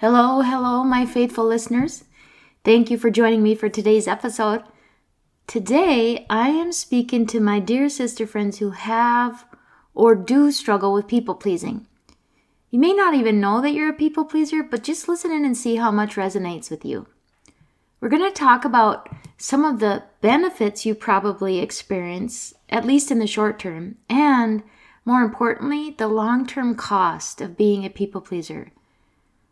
Hello, hello, my faithful listeners. Thank you for joining me for today's episode. Today, I am speaking to my dear sister friends who have or do struggle with people pleasing. You may not even know that you're a people pleaser, but just listen in and see how much resonates with you. We're going to talk about some of the benefits you probably experience, at least in the short term, and more importantly, the long-term cost of being a people pleaser.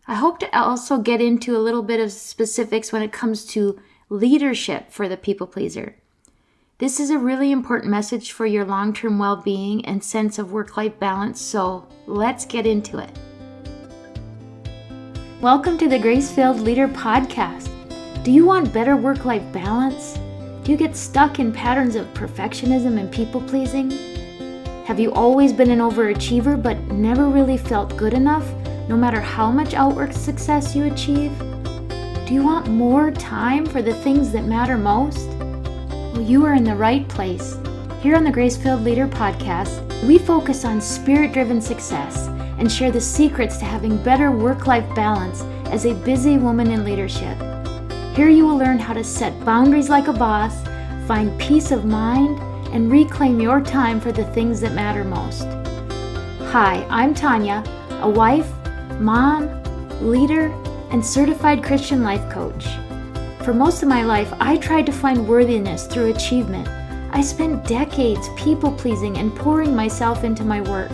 I hope to also get into a little bit of specifics when it comes to leadership for the people pleaser. This is a really important message for your long-term well-being and sense of work-life balance, so let's get into it. Welcome to the Grace-Filled Leader Podcast. Do you want better work-life balance? Do you get stuck in patterns of perfectionism and people-pleasing? Have you always been an overachiever but never really felt good enough, no matter how much outward success you achieve? Do you want more time for the things that matter most? Well, you are in the right place. Here on the Grace-Filled Leader Podcast, we focus on spirit-driven success and share the secrets to having better work-life balance as a busy woman in leadership. Here you will learn how to set boundaries like a boss, find peace of mind, and reclaim your time for the things that matter most. Hi, I'm Tanya, a wife, mom, leader, and certified Christian life coach. For most of my life, I tried to find worthiness through achievement. I spent decades people-pleasing and pouring myself into my work.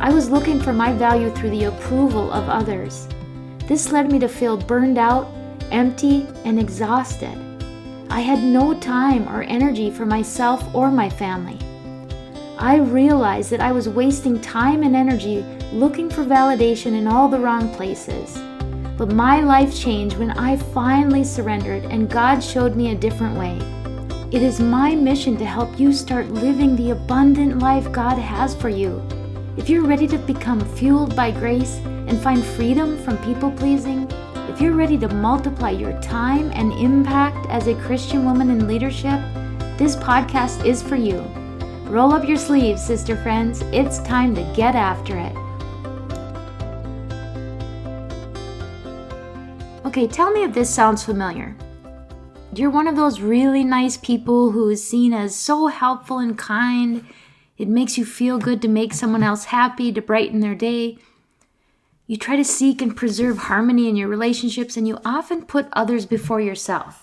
I was looking for my value through the approval of others. This led me to feel burned out, empty, and exhausted. I had no time or energy for myself or my family. I realized that I was wasting time and energy looking for validation in all the wrong places. But my life changed when I finally surrendered and God showed me a different way. It is my mission to help you start living the abundant life God has for you. If you're ready to become fueled by grace and find freedom from people-pleasing, if you're ready to multiply your time and impact as a Christian woman in leadership, this podcast is for you. Roll up your sleeves, sister friends. It's time to get after it. Okay, tell me if this sounds familiar. You're one of those really nice people who is seen as so helpful and kind. It makes you feel good to make someone else happy, to brighten their day. You try to seek and preserve harmony in your relationships, and you often put others before yourself.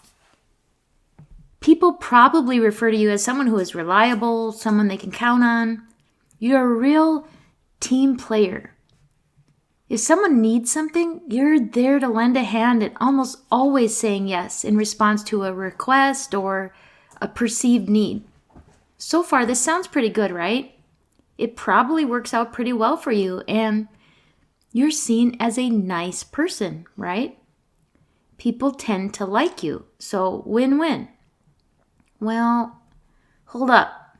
People probably refer to you as someone who is reliable, someone they can count on. You're a real team player. If someone needs something, you're there to lend a hand and almost always saying yes in response to a request or a perceived need. So far, this sounds pretty good, right? It probably works out pretty well for you, and you're seen as a nice person, right? People tend to like you, so win-win. Well, hold up.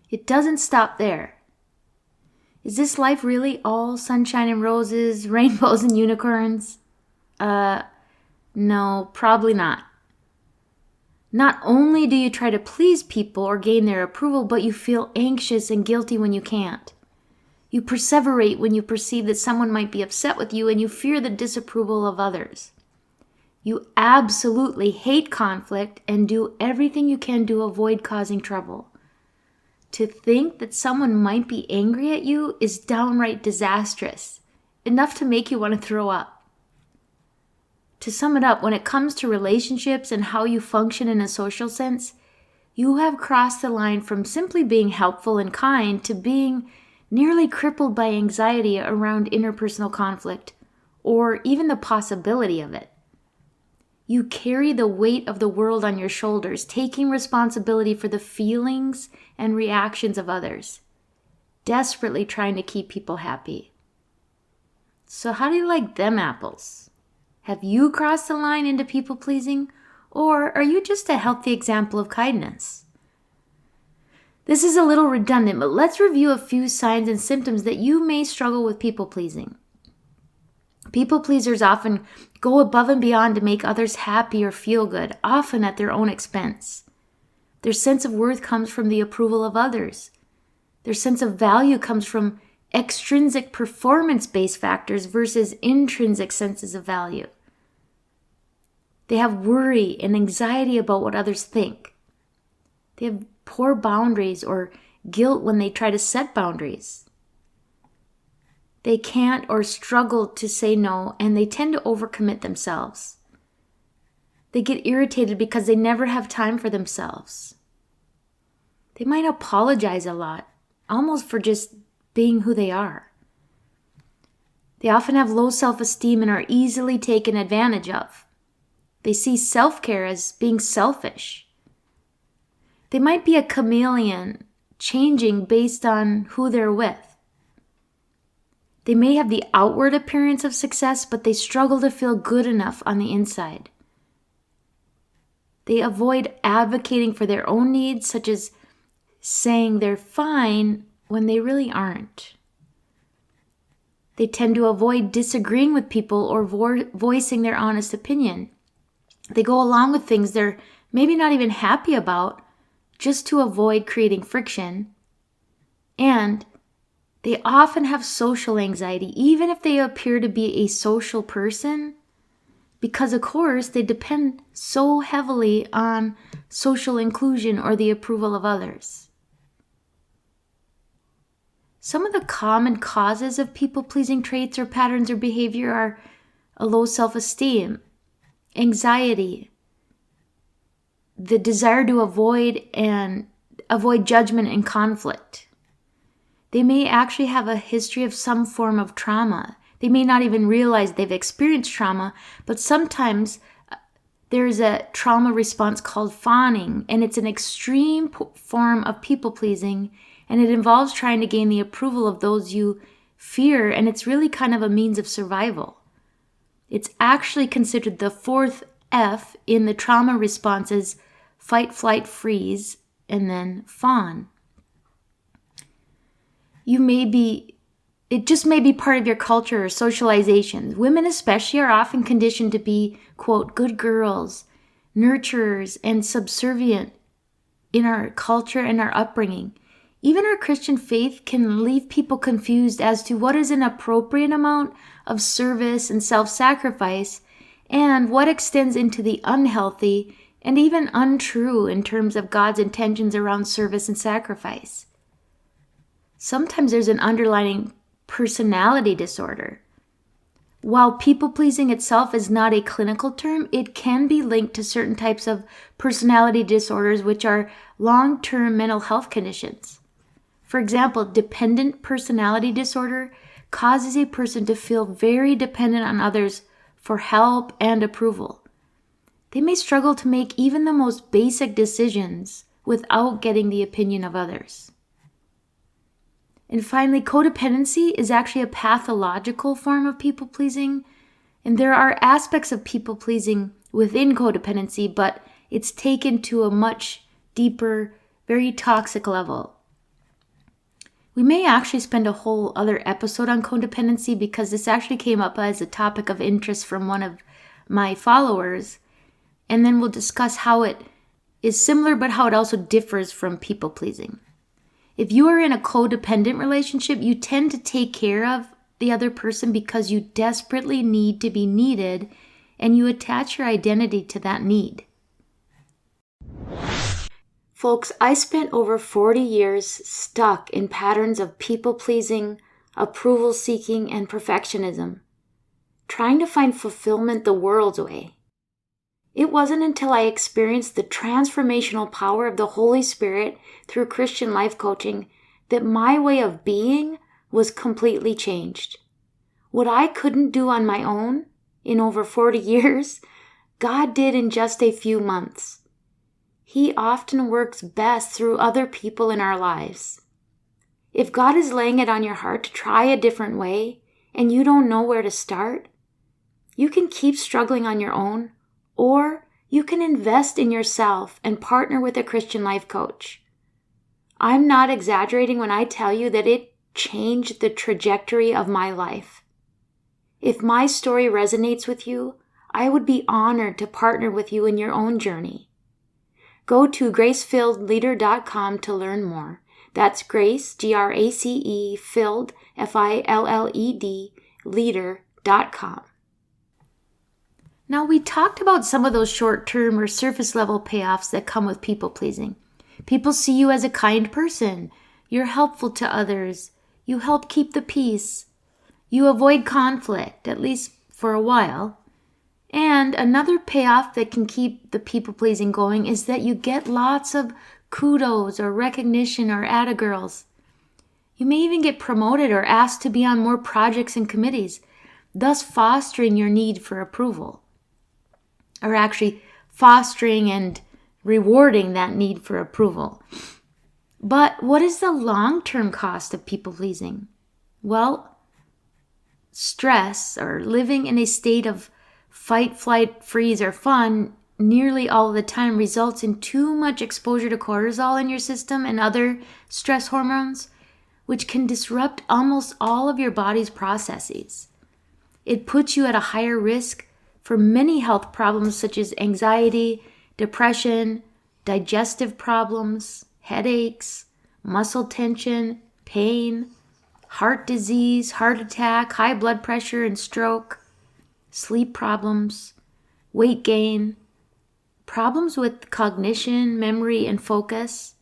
It doesn't stop there. Is this life really all sunshine and roses, rainbows and unicorns? No, probably not. Not only do you try to please people or gain their approval, but you feel anxious and guilty when you can't. You perseverate when you perceive that someone might be upset with you and you fear the disapproval of others. You absolutely hate conflict and do everything you can to avoid causing trouble. To think that someone might be angry at you is downright disastrous, enough to make you want to throw up. To sum it up, when it comes to relationships and how you function in a social sense, you have crossed the line from simply being helpful and kind to being nearly crippled by anxiety around interpersonal conflict, or even the possibility of it. You carry the weight of the world on your shoulders, taking responsibility for the feelings and reactions of others, desperately trying to keep people happy. So how do you like them apples? Have you crossed the line into people-pleasing, or are you just a healthy example of kindness? This is a little redundant, but let's review a few signs and symptoms that you may struggle with people-pleasing. People pleasers often go above and beyond to make others happy or feel good, often at their own expense. Their sense of worth comes from the approval of others. Their sense of value comes from extrinsic performance-based factors versus intrinsic senses of value. They have worry and anxiety about what others think. They have poor boundaries or guilt when they try to set boundaries. They can't or struggle to say no, and they tend to overcommit themselves. They get irritated because they never have time for themselves. They might apologize a lot, almost for just being who they are. They often have low self-esteem and are easily taken advantage of. They see self-care as being selfish. They might be a chameleon, changing based on who they're with. They may have the outward appearance of success, but they struggle to feel good enough on the inside. They avoid advocating for their own needs, such as saying they're fine when they really aren't. They tend to avoid disagreeing with people or voicing their honest opinion. They go along with things they're maybe not even happy about just to avoid creating friction. And they often have social anxiety, even if they appear to be a social person, because of course they depend so heavily on social inclusion or the approval of others. Some of the common causes of people-pleasing traits or patterns or behavior are a low self-esteem, anxiety, the desire to avoid judgment and conflict. They may actually have a history of some form of trauma. They may not even realize they've experienced trauma, but sometimes there's a trauma response called fawning, and it's an extreme form of people-pleasing, and it involves trying to gain the approval of those you fear, and it's really kind of a means of survival. It's actually considered the fourth F in the trauma responses: fight, flight, freeze, and then fawn. It just may be part of your culture or socialization. Women especially are often conditioned to be, quote, good girls, nurturers, and subservient in our culture and our upbringing. Even our Christian faith can leave people confused as to what is an appropriate amount of service and self-sacrifice and what extends into the unhealthy and even untrue in terms of God's intentions around service and sacrifice. Sometimes there's an underlying personality disorder. While people-pleasing itself is not a clinical term, it can be linked to certain types of personality disorders, which are long-term mental health conditions. For example, dependent personality disorder causes a person to feel very dependent on others for help and approval. They may struggle to make even the most basic decisions without getting the opinion of others. And finally, codependency is actually a pathological form of people-pleasing, and there are aspects of people-pleasing within codependency, but it's taken to a much deeper, very toxic level. We may actually spend a whole other episode on codependency because this actually came up as a topic of interest from one of my followers, and then we'll discuss how it is similar but how it also differs from people-pleasing. If you are in a codependent relationship, you tend to take care of the other person because you desperately need to be needed, and you attach your identity to that need. Folks, I spent over 40 years stuck in patterns of people-pleasing, approval-seeking, and perfectionism, trying to find fulfillment the world's way. It wasn't until I experienced the transformational power of the Holy Spirit through Christian life coaching that my way of being was completely changed. What I couldn't do on my own in over 40 years, God did in just a few months. He often works best through other people in our lives. If God is laying it on your heart to try a different way and you don't know where to start, you can keep struggling on your own, or you can invest in yourself and partner with a Christian life coach. I'm not exaggerating when I tell you that it changed the trajectory of my life. If my story resonates with you, I would be honored to partner with you in your own journey. Go to gracefilledleader.com to learn more. That's Grace, Grace, filled, FILLED, leader.com. Now, we talked about some of those short-term or surface-level payoffs that come with people-pleasing. People see you as a kind person. You're helpful to others. You help keep the peace. You avoid conflict, at least for a while. And another payoff that can keep the people-pleasing going is that you get lots of kudos or recognition or atta-girls. You may even get promoted or asked to be on more projects and committees, thus fostering your need for approval. Or actually fostering and rewarding that need for approval. But what is the long-term cost of people-pleasing? Well, stress or living in a state of fight, flight, freeze, or fun nearly all the time results in too much exposure to cortisol in your system and other stress hormones, which can disrupt almost all of your body's processes. It puts you at a higher risk for many health problems such as anxiety, depression, digestive problems, headaches, muscle tension, pain, heart disease, heart attack, high blood pressure and stroke, sleep problems, weight gain, problems with cognition, memory, and focus.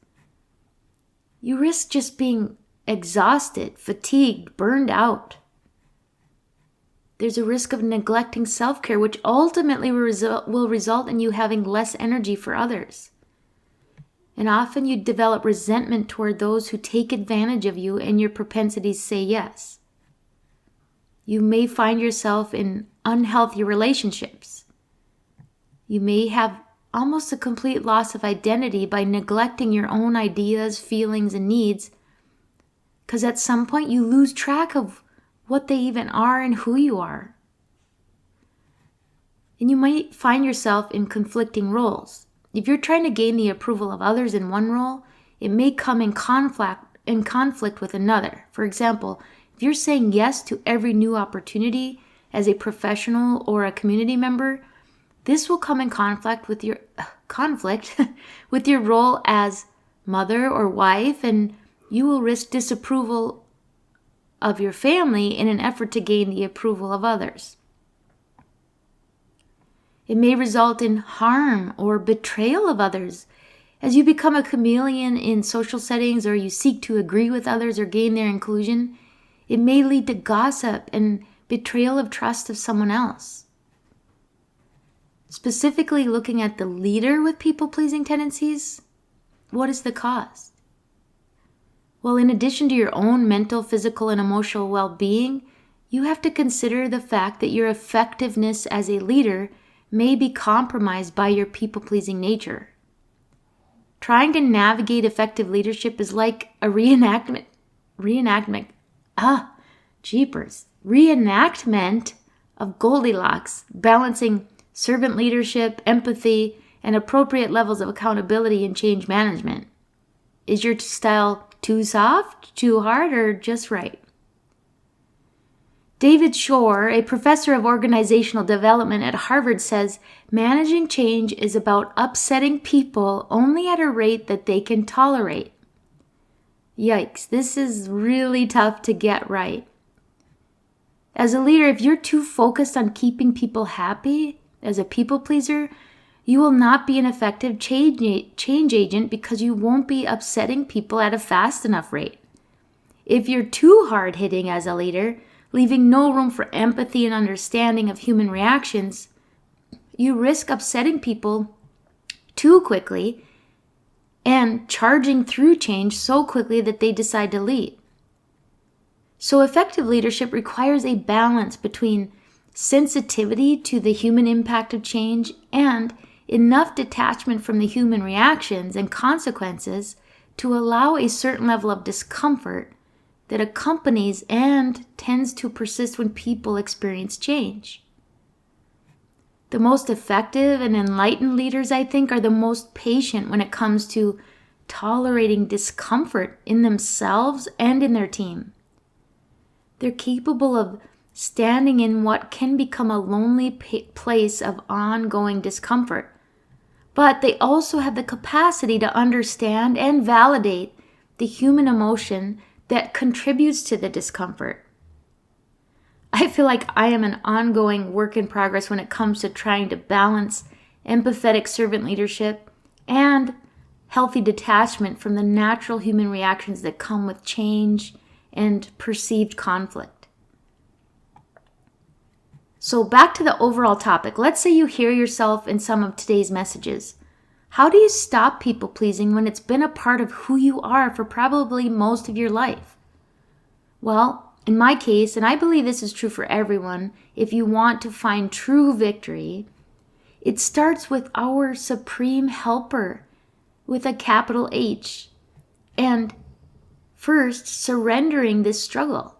You risk just being exhausted, fatigued, burned out. There's a risk of neglecting self-care, which ultimately will result in you having less energy for others. And often you develop resentment toward those who take advantage of you and your propensities say yes. You may find yourself in unhealthy relationships. You may have almost a complete loss of identity by neglecting your own ideas, feelings, and needs, because at some point you lose track of what they even are and who you are. And you might find yourself in conflicting roles. If you're trying to gain the approval of others in one role, it may come in conflict with another. For example, if you're saying yes to every new opportunity as a professional or a community member, this will come in conflict with your with your role as mother or wife, and you will risk disapproval of your family in an effort to gain the approval of others. It may result in harm or betrayal of others as you become a chameleon in social settings or you seek to agree with others or gain their inclusion. It may lead to gossip and betrayal of trust of someone else. Specifically looking at the leader with people-pleasing tendencies, what is the cost? Well, in addition to your own mental, physical, and emotional well-being, you have to consider the fact that your effectiveness as a leader may be compromised by your people-pleasing nature. Trying to navigate effective leadership is like a reenactment of Goldilocks, balancing servant leadership, empathy, and appropriate levels of accountability and change management. Is your style too soft, too hard, or just right? David Shore, a professor of organizational development at Harvard, says managing change is about upsetting people only at a rate that they can tolerate. Yikes, this is really tough to get right. As a leader, if you're too focused on keeping people happy as a people pleaser, you will not be an effective change agent because you won't be upsetting people at a fast enough rate. If you're too hard-hitting as a leader, leaving no room for empathy and understanding of human reactions, you risk upsetting people too quickly and charging through change so quickly that they decide to leave. So effective leadership requires a balance between sensitivity to the human impact of change and enough detachment from the human reactions and consequences to allow a certain level of discomfort that accompanies and tends to persist when people experience change. The most effective and enlightened leaders, I think, are the most patient when it comes to tolerating discomfort in themselves and in their team. They're capable of standing in what can become a lonely place of ongoing discomfort. But they also have the capacity to understand and validate the human emotion that contributes to the discomfort. I feel like I am an ongoing work in progress when it comes to trying to balance empathetic servant leadership and healthy detachment from the natural human reactions that come with change and perceived conflict. So back to the overall topic. Let's say you hear yourself in some of today's messages. How do you stop people pleasing when it's been a part of who you are for probably most of your life? Well, in my case, and I believe this is true for everyone, if you want to find true victory, it starts with our supreme helper with a capital H. And first, surrendering this struggle.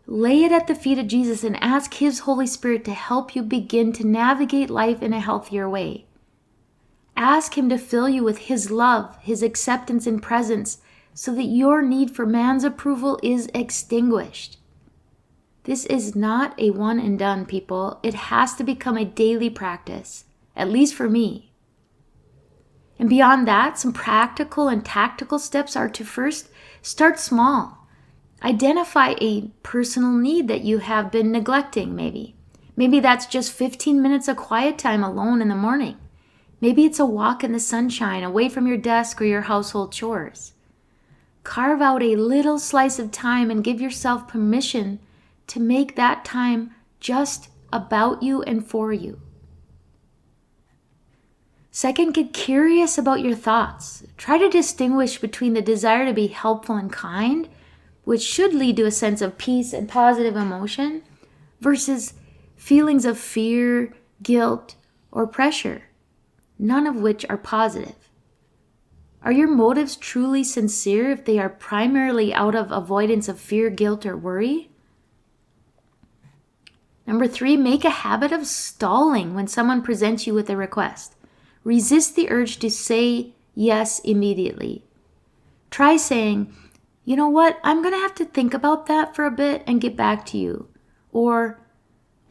Lay it at the feet of Jesus and ask His Holy Spirit to help you begin to navigate life in a healthier way. Ask Him to fill you with His love, His acceptance and presence, so that your need for man's approval is extinguished. This is not a one and done, people. It has to become a daily practice, at least for me. And beyond that, some practical and tactical steps are to first start small. Identify a personal need that you have been neglecting, maybe. Maybe that's just 15 minutes of quiet time alone in the morning. Maybe it's a walk in the sunshine away from your desk or your household chores. Carve out a little slice of time and give yourself permission to make that time just about you and for you. Second, get curious about your thoughts. Try to distinguish between the desire to be helpful and kind, which should lead to a sense of peace and positive emotion, versus feelings of fear, guilt, or pressure, none of which are positive. Are your motives truly sincere if they are primarily out of avoidance of fear, guilt, or worry? Number 3, make a habit of stalling when someone presents you with a request. Resist the urge to say yes immediately. Try saying, you know what, I'm going to have to think about that for a bit and get back to you. Or,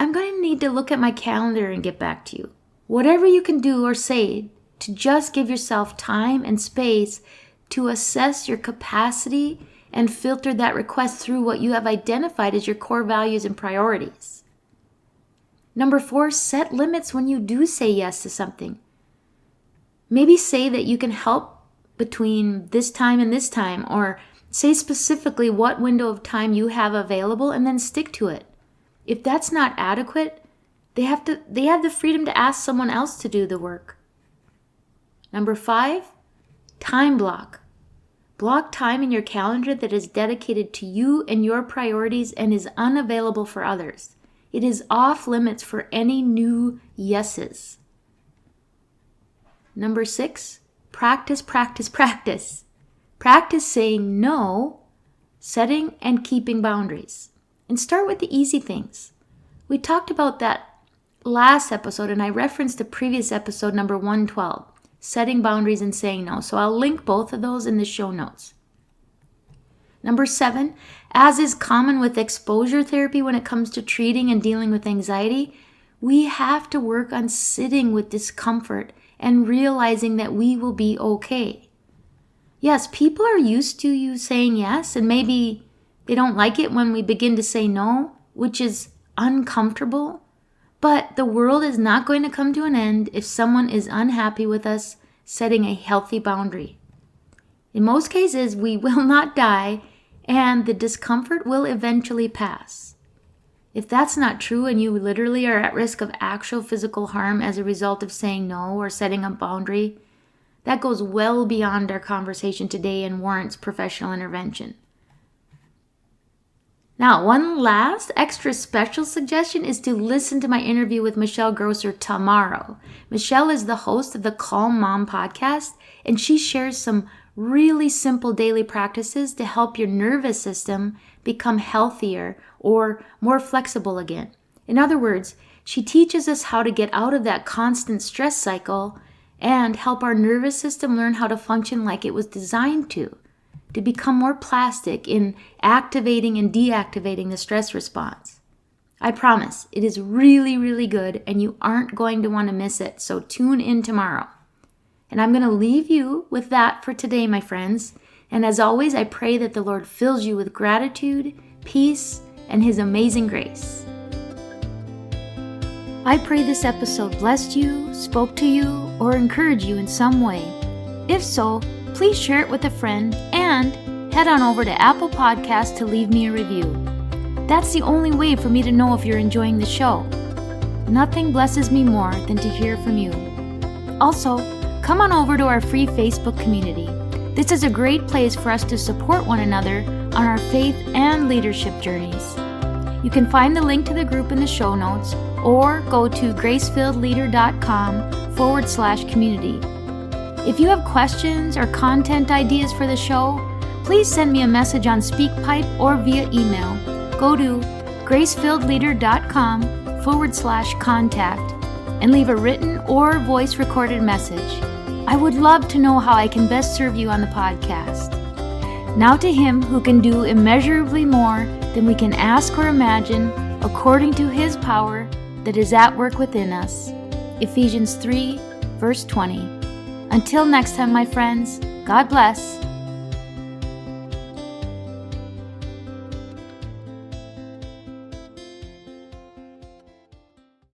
I'm going to need to look at my calendar and get back to you. Whatever you can do or say to just give yourself time and space to assess your capacity and filter that request through what you have identified as your core values and priorities. Number 4, set limits when you do say yes to something. Maybe say that you can help between this time and this time, or say specifically what window of time you have available and then stick to it. If that's not adequate, they have the freedom to ask someone else to do the work. Number 5, time block. Block time in your calendar that is dedicated to you and your priorities and is unavailable for others. It is off limits for any new yeses. Number 6, practice. Practice saying no, setting and keeping boundaries. And start with the easy things. We talked about that last episode, and I referenced the previous episode, number 112, setting boundaries and saying no. So I'll link both of those in the show notes. Number 7, as is common with exposure therapy when it comes to treating and dealing with anxiety, we have to work on sitting with discomfort and realizing that we will be okay. Yes, people are used to you saying yes, and maybe they don't like it when we begin to say no, which is uncomfortable. But the world is not going to come to an end if someone is unhappy with us setting a healthy boundary. In most cases, we will not die, and the discomfort will eventually pass. If that's not true and you literally are at risk of actual physical harm as a result of saying no or setting a boundary, that goes well beyond our conversation today and warrants professional intervention. Now, one last extra special suggestion is to listen to my interview with Michelle Grosser tomorrow. Michelle is the host of the Calm Mom podcast, and she shares some really simple daily practices to help your nervous system become healthier or more flexible again. In other words, she teaches us how to get out of that constant stress cycle and help our nervous system learn how to function like it was designed to become more plastic in activating and deactivating the stress response. I promise, it is really, really good, and you aren't going to want to miss it, so tune in tomorrow. And I'm going to leave you with that for today, my friends. And as always, I pray that the Lord fills you with gratitude, peace, and His amazing grace. I pray this episode blessed you, spoke to you, or encouraged you in some way. If so, please share it with a friend and head on over to Apple Podcasts to leave me a review. That's the only way for me to know if you're enjoying the show. Nothing blesses me more than to hear from you. Also, come on over to our free Facebook community. This is a great place for us to support one another on our faith and leadership journeys. You can find the link to the group in the show notes or go to gracefilledleader.com/community. If you have questions or content ideas for the show, please send me a message on SpeakPipe or via email. Go to gracefilledleader.com/contact and leave a written or voice recorded message. I would love to know how I can best serve you on the podcast. Now to Him who can do immeasurably more than we can ask or imagine, according to His power that is at work within us. Ephesians 3, verse 20. Until next time, my friends, God bless.